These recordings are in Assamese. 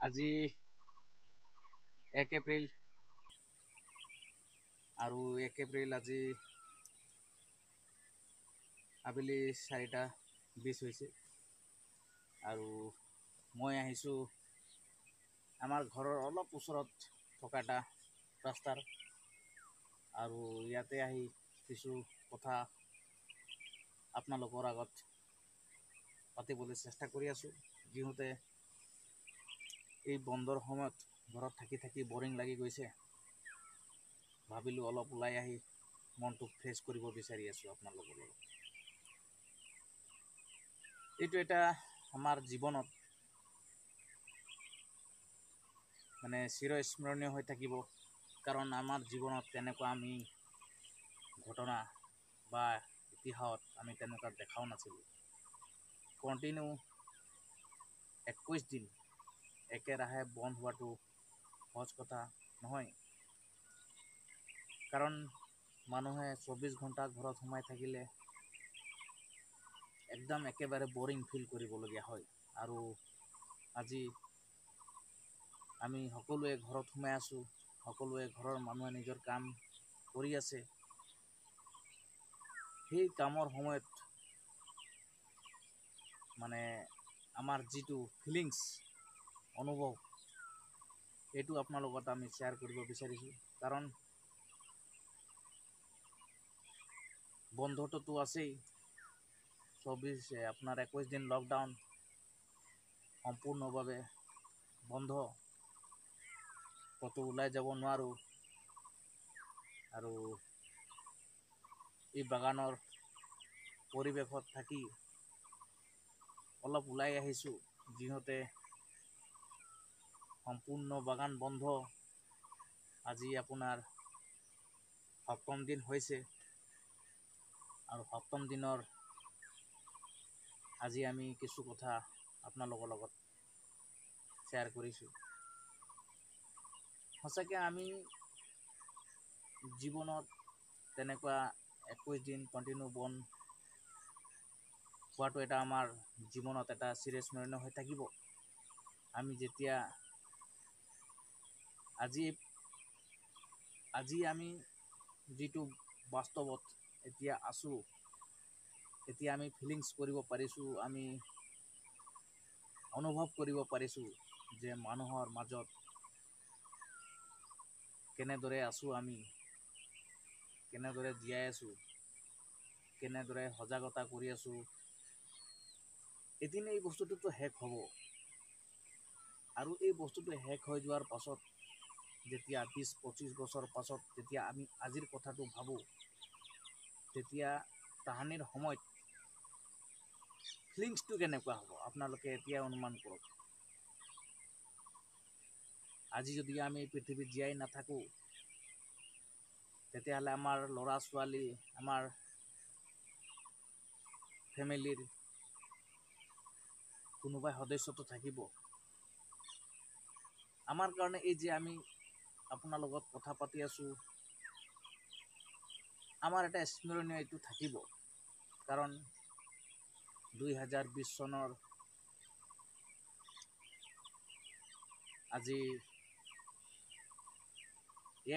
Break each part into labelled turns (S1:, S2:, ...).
S1: আজি 1 এপ্ৰিল আৰু 1 এপ্ৰিল আজি আবেলি 4:20 হৈছে আৰু মই আহিছোঁ আমাৰ ঘৰৰ অলপ ওচৰত থকা এটা ৰাস্তাৰ আৰু ইয়াতে আহি কিছু কথা আপোনালোকৰ আগত পাতিবলৈ চেষ্টা কৰি আছোঁ যিহেতু এই বন্ধৰ সময়ত ঘৰত থাকি থাকি বৰিং লাগি গৈছে। ভাবিলোঁ অলপ ওলাই আহি মনটো ফ্ৰেছ কৰিব বিচাৰি আছোঁ আপোনালোকৰ লগত। এইটো এটা আমাৰ জীৱনত মানে চিৰস্মৰণীয় হৈ থাকিব, কাৰণ আমাৰ জীৱনত তেনেকুৱা আমি ঘটনা বা ইতিহাসত আমি তেনেকুৱা দেখাও নাছিলোঁ। কণ্টিনিউ 21 দিন একেৰাহে বন্ধ হোৱাটো সহজ কথা নহয়, কাৰণ মানুহে 24 ঘণ্টা ঘৰত সোমাই থাকিলে একদম একেবাৰে বৰিং ফিল কৰিবলগীয়া হয়। আৰু আজি আমি সকলোৱে ঘৰত সোমাই আছোঁ, সকলোৱে ঘৰৰ মানুহে নিজৰ কাম কৰি আছে। সেই কামৰ সময়ত মানে আমাৰ যিটো ফিলিংছ অনুভৱ, এইটো আপোনাৰ লগত আমি শ্বেয়াৰ কৰিব বিচাৰিছোঁ। কাৰণ বন্ধটোতো আছেই, আপোনাৰ 21 দিন লকডাউন সম্পূৰ্ণভাৱে বন্ধ, ক'তো ওলাই যাব নোৱাৰোঁ। আৰু এই বাগানৰ পৰিৱেশত থাকি অলপ ওলাই আহিছোঁ, যিহেতু সম্পূৰ্ণ বাগান বন্ধ। আজি আপোনাৰ 7ম দিন হৈছে আৰু 7ম দিনৰ আজি আমি কিছু কথা আপোনালোকৰ লগত শ্বেয়াৰ কৰিছোঁ। সঁচাকৈ আমি জীৱনত তেনেকুৱা 21 দিন কণ্টিনিউ বন্ধ হোৱাটো এটা আমাৰ জীৱনত এটা চিৰস্মৰণীয় হৈ থাকিব। আমি যেতিয়া আজি আমি যিটো বাস্তৱত এতিয়া আছোঁ, এতিয়া আমি ফিলিংছ কৰিব পাৰিছোঁ, আমি অনুভৱ কৰিব পাৰিছোঁ যে মানুহৰ মাজত কেনেদৰে আছোঁ, আমি কেনেদৰে জীয়াই আছোঁ, কেনেদৰে সজাগতা কৰি আছোঁ। এদিন এই বস্তুটোতো শেষ হ'ব, আৰু এই বস্তুটো শেষ হৈ যোৱাৰ পাছত যেতিয়া 20-25 বছৰ পাছত যেতিয়া আমি আজিৰ কথাটো ভাবোঁ, তেতিয়া তাহানিৰ সময়ত ফিলিংছটো কেনেকুৱা হ'ব আপোনালোকে এতিয়া অনুমান কৰক। আজি যদি আমি পৃথিৱীত জীয়াই নাথাকোঁ, তেতিয়াহ'লে আমাৰ ল'ৰা ছোৱালী, আমাৰ ফেমিলিৰ কোনোবাই সদস্যটো থাকিব। আমাৰ কাৰণে এই যে আমি আপোনাৰ লগত কথা পাতি আছোঁ, আমাৰ এটা স্মৰণীয় এইটো থাকিব, কাৰণ 2020 চনৰ আজি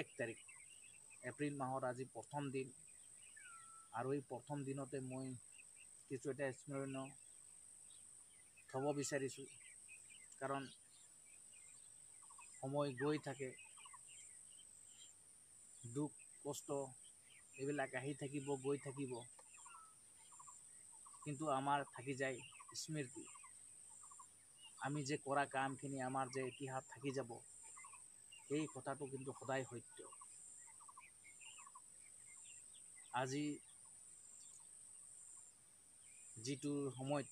S1: 1 তাৰিখ, এপ্ৰিল মাহৰ আজি 1ম দিন, আৰু এই 1ম দিনতে মই কিছু এটা স্মৰণীয় থ'ব বিচাৰিছোঁ, কাৰণ সময় গৈ থাকে, দুখ কষ্ট এইবিলাক আহি থাকিব, গৈ থাকিব, কিন্তু আমাৰ থাকি যায় স্মৃতি। আমি যে কৰা কামখিনি আমাৰ যে ইতিহাস থাকি যাব, এই কথাটো কিন্তু সদায় সত্য। আজি যিটো সময়ত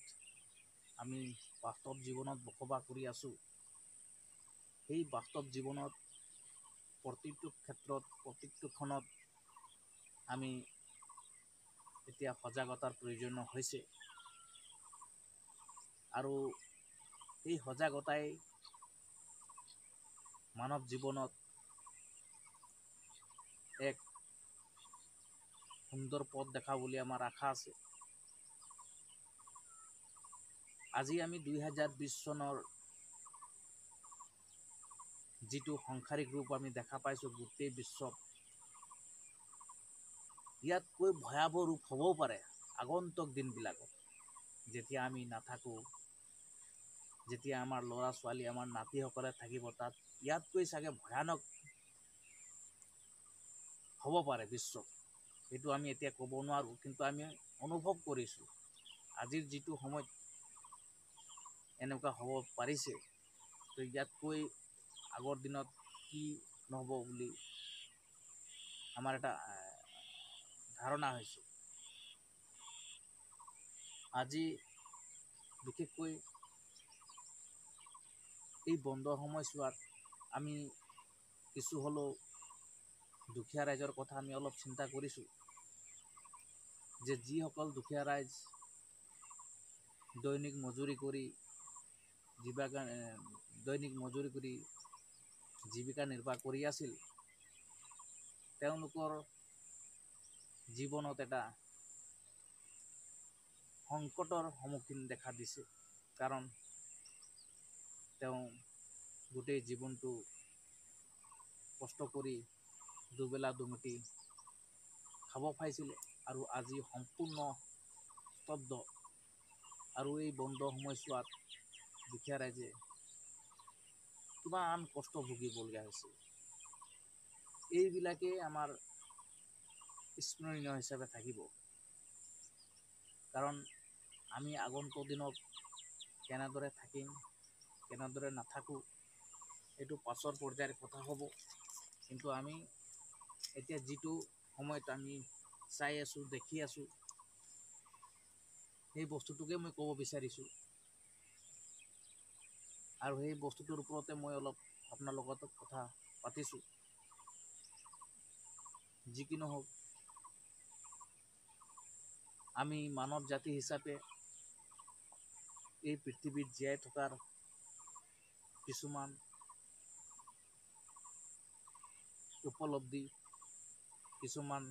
S1: আমি বাস্তৱ জীৱনত বসবাস কৰি আছোঁ, সেই বাস্তৱ জীৱনত প্ৰতিটো ক্ষেত্ৰত, প্ৰতিটো ক্ষণত আমি এতিয়া সজাগতাৰ প্ৰয়োজন হৈছে, আৰু এই সজাগতাই মানৱ জীৱনত এক সুন্দৰ পথ দেখাব বুলি আমাৰ আশা আছে। আজি আমি 2020 চনৰ যিটো সংসাৰিক ৰূপ আমি দেখা পাইছোঁ গোটেই বিশ্বত, ইয়াতকৈ ভয়াৱহ ৰূপ হ'বও পাৰে আগন্তুক দিনবিলাকত, যেতিয়া আমি নাথাকোঁ, যেতিয়া আমাৰ ল'ৰা ছোৱালী আমাৰ নাতিসকলে থাকিব, তাত ইয়াতকৈ চাগে ভয়ানক হ'ব পাৰে বিশ্বত। সেইটো আমি এতিয়া ক'ব নোৱাৰোঁ, কিন্তু আমি অনুভৱ কৰিছোঁ আজিৰ যিটো সময়ত এনেকুৱা হ'ব পাৰিছে, তো ইয়াতকৈ আগৰ দিনত কি নহ'ব বুলি আমাৰ এটা ধাৰণা হৈছে। আজি বিশেষকৈ এই বন্ধৰ সময়ছোৱাত আমি কিছু হ'লেও দুখীয়া ৰাইজৰ কথা আমি অলপ চিন্তা কৰিছোঁ, যে যিসকল দুখীয়া ৰাইজ দৈনিক মজুৰি কৰি জীৱিকা নিৰ্বাহ কৰি আছিল, তেওঁলোকৰ জীৱনত এটা সংকটৰ সন্মুখীন দেখা দিছে। কাৰণ তেওঁ গোটেই জীৱনটো কষ্ট কৰি দুবেলা দুমুঠি খাব পাইছিলে, আৰু আজি সম্পূৰ্ণ স্তব্ধ। আৰু এই বন্ধ সময়ছোৱাত দুখীয়া ৰাইজে কিমান কষ্ট ভুগিবলগীয়া হৈছে। এইবিলাকেই আমাৰ স্মৰণীয় হিচাপে থাকিব। কাৰণ আমি আগন্তুক দিনত কেনেদৰে থাকিম, কেনেদৰে নাথাকোঁ, এইটো পাছৰ পৰ্যায়ৰ কথা হ'ব। কিন্তু আমি এতিয়া যিটো সময়ত আমি চাই আছোঁ, দেখি আছোঁ, সেই বস্তুটোকে মই ক'ব বিচাৰিছোঁ। আৰু সেই বস্তুটোৰ ওপৰতে মই অলপ আপোনাৰ লগত কথা পাতিছোঁ। যি কি নহওক, আমি মানৱ জাতি হিচাপে এই পৃথিৱীত জীয়াই থকাৰ কিছুমান উপলব্ধি, কিছুমান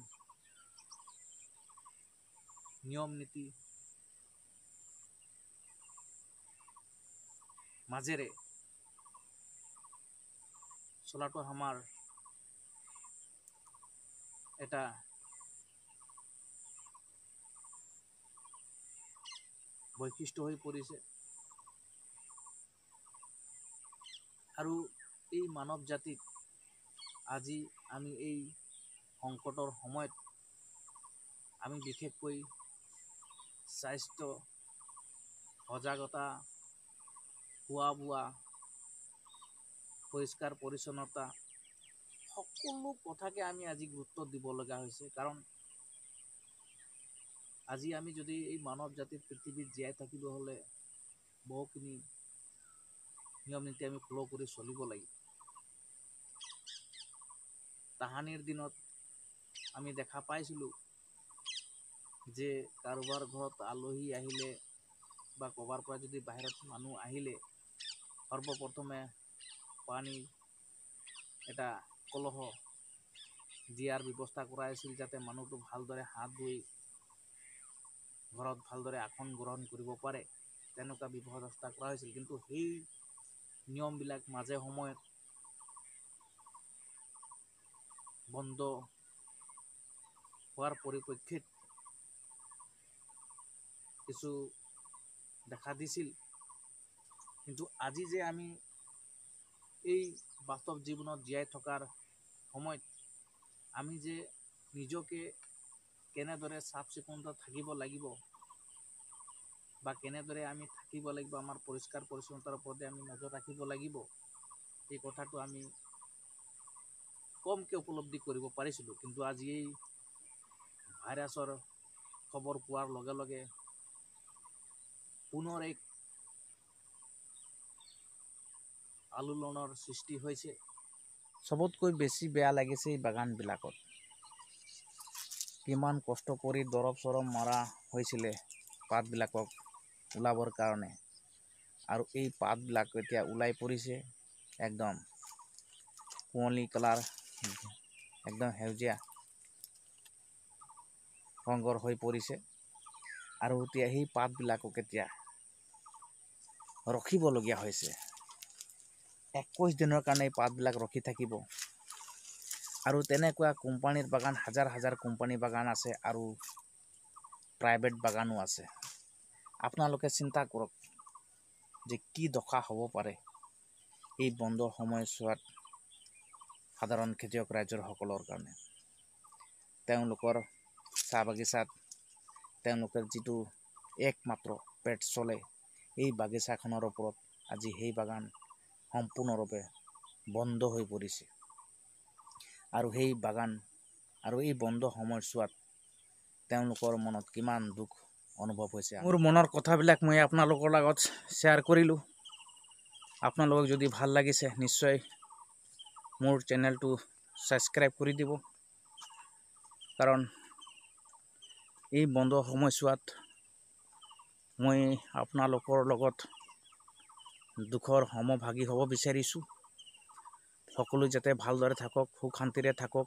S1: নিয়ম নীতি মাজেৰে চলাটো আমাৰ এটা বৈশিষ্ট্য হৈ পৰিছে। আৰু এই মানৱ জাতিক আজি আমি এই সংকটৰ সময়ত আমি বিশেষকৈ স্বাস্থ্য, সজাগতা, খোৱা বোৱা, পৰিষ্কাৰ পৰিচ্ছন্নতা, সকলো কথাকে আমি আজি গুৰুত্ব দিব লগা হৈছে। কাৰণ আজি আমি যদি এই মানৱ জাতিৰ পৃথিৱীত জীয়াই থাকিব হ'লে বহুখিনি নিয়ম নীতি আমি ফ'ল' কৰি চলিব লাগিব। তাহানিৰ দিনত আমি দেখা পাইছিলোঁ যে কাৰোবাৰ ঘৰত আলহী আহিলে বা ক'ৰবাৰ পৰা যদি বাহিৰত মানুহ আহিলে, সৰ্বপ্ৰথমে পানীৰ এটা কলহ দিয়াৰ ব্যৱস্থা কৰা হৈছিল, যাতে মানুহটো ভালদৰে হাত ধুই ঘৰত ভালদৰে আসন গ্ৰহণ কৰিব পাৰে, তেনেকুৱা ব্যৱস্থা কৰা হৈছিল। কিন্তু সেই নিয়মবিলাক মাজে সময়ত বন্ধ হোৱাৰ পৰিপ্ৰেক্ষিত কিছু দেখা দিছিল। কিন্তু আজি যে আমি এই বাস্তৱ জীৱনত জীয়াই থকাৰ সময়ত আমি যে নিজকে কেনেদৰে চাফ চিকুণতা থাকিব লাগিব, বা কেনেদৰে আমি থাকিব লাগিব, আমাৰ পৰিষ্কাৰ পৰিচ্ছন্নতাৰ ওপৰতে আমি নজৰ ৰাখিব লাগিব, এই কথাটো আমি কমকৈ উপলব্ধি কৰিব পাৰিছিলোঁ। কিন্তু আজি এই ভাইৰাছৰ খবৰ পোৱাৰ লগে লগে পুনৰ এক আলোড়নৰ সৃষ্টি হৈছে। চবতকৈ বেছি বেয়া লাগিছে এই বাগানবিলাকত। কিমান কষ্ট কৰি দৰৱ চৰৱ মৰা হৈছিলে পাতবিলাকক ওলাবৰ কাৰণে, আৰু এই পাতবিলাক এতিয়া ওলাই পৰিছে একদম কুঁৱলী কালাৰ, একদম সেউজীয়া ৰঙৰ হৈ পৰিছে। আৰু এতিয়া সেই পাতবিলাকক এতিয়া ৰখিবলগীয়া হৈছে 21 দিনৰ কাৰণে এই পাতবিলাক ৰখি থাকিব। আৰু তেনেকুৱা কোম্পানীৰ বাগান হাজাৰ হাজাৰ কোম্পানী বাগান আছে আৰু প্ৰাইভেট বাগানো আছে। আপোনালোকে চিন্তা কৰক যে কি দশা হ'ব পাৰে এই বন্ধৰ সময়ছোৱাত সাধাৰণ খেতিয়ক ৰাইজৰ সকলৰ কাৰণে। তেওঁলোকৰ চাহ বাগিচাত তেওঁলোকৰ যিটো একমাত্ৰ পেট চলে এই বাগিচাখনৰ ওপৰত আজি সেই বাগান সম্পূৰ্ণৰূপে বন্ধ হৈ পৰিছে। আৰু সেই বাগান আৰু এই বন্ধ সময়ছোৱাত তেওঁলোকৰ মনত কিমান দুখ অনুভৱ হৈছে। মোৰ মনৰ কথাবিলাক মই আপোনালোকৰ লগত শ্বেয়াৰ কৰিলোঁ। আপোনালোকক যদি ভাল লাগিছে নিশ্চয় মোৰ চেনেলটো ছাবস্ক্ৰাইব কৰি দিব। কাৰণ এই বন্ধ সময়ছোৱাত মই আপোনালোকৰ লগত দুখৰ সমভাগী হ'ব বিচাৰিছোঁ। সকলো যাতে ভালদৰে থাকক, সুখ শান্তিৰে থাকক,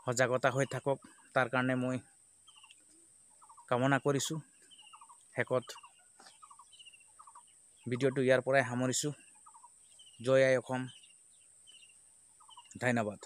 S1: সজাগতা হৈ থাকক, তাৰ কাৰণে মই কামনা কৰিছোঁ। শেষত ভিডিঅ'টো ইয়াৰ পৰাই সামৰিছোঁ। জয় আই অসম। ধন্যবাদ।